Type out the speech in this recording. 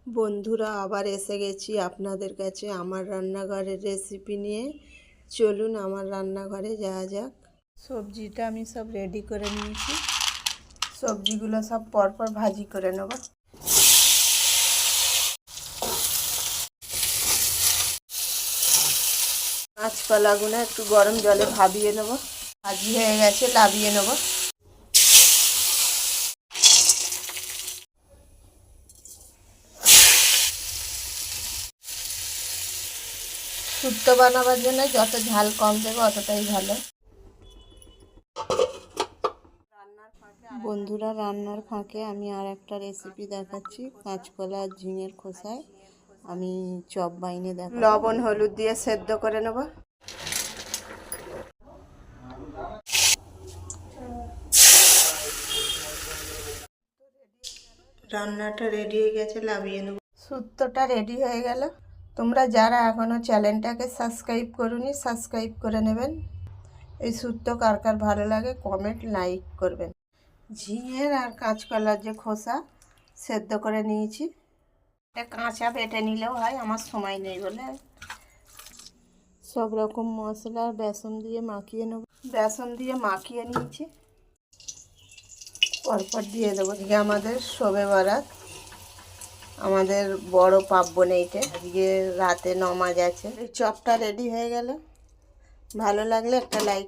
বন্ধুরা, আবার এসে গেছি আপনাদের কাছে আমার রান্নাঘরের রেসিপি নিয়ে। চলুন আমার রান্নাঘরে যাওয়া যাক। সবজিটা আমি সব রেডি করে নিয়েছি। সবজিগুলো সব পরপর ভাজি করে নেব। কাঁচকলাগুলো একটু গরম জলে ভাবিয়ে নেব। ভাজি হয়ে গেছে, নামিয়ে নেব। শুক্তো বানাবার জন্য যত ঝাল কম দেবো অতটাই ভালো। বন্ধুরা, রান্নার ফাঁকে আমি আর একটা রেসিপি দেখাচ্ছি। কাঁচকলা আর ঝিঙের খোসায় আমি চপ বাইনে দেখাবো। লবণ হলুদ দিয়ে সেদ্ধ করে নেব। রান্নাটা রেডি হয়ে গেছে, নামিয়ে নেব। শুক্তোটা রেডি হয়ে গেল। তোমরা যারা এখনও চ্যানেলটাকে সাবস্ক্রাইব করোনি সাবস্ক্রাইব করে নেবেন। এই শুক্তো কার কার ভালো লাগে কমেন্ট লাইক করবেন। ঝিঙের আর কাঁচকলার যে খোসা সেদ্ধ করে নিয়েছি। এটা কাঁচা বেটে নিলেও হয়, আমার সময় নেই বলে। সব রকম মশলা বেসন দিয়ে মাখিয়ে নেব। বেসন দিয়ে মাখিয়ে নিয়েছি, পরপর দিয়ে দেবো। আজকে আমাদের শবে বরাত, আমাদের বড় পার্বণ এইটা। আজকে রাতে নমাজ আছে। এই চপটা রেডি হয়ে গেল। ভালো লাগলে একটা লাইক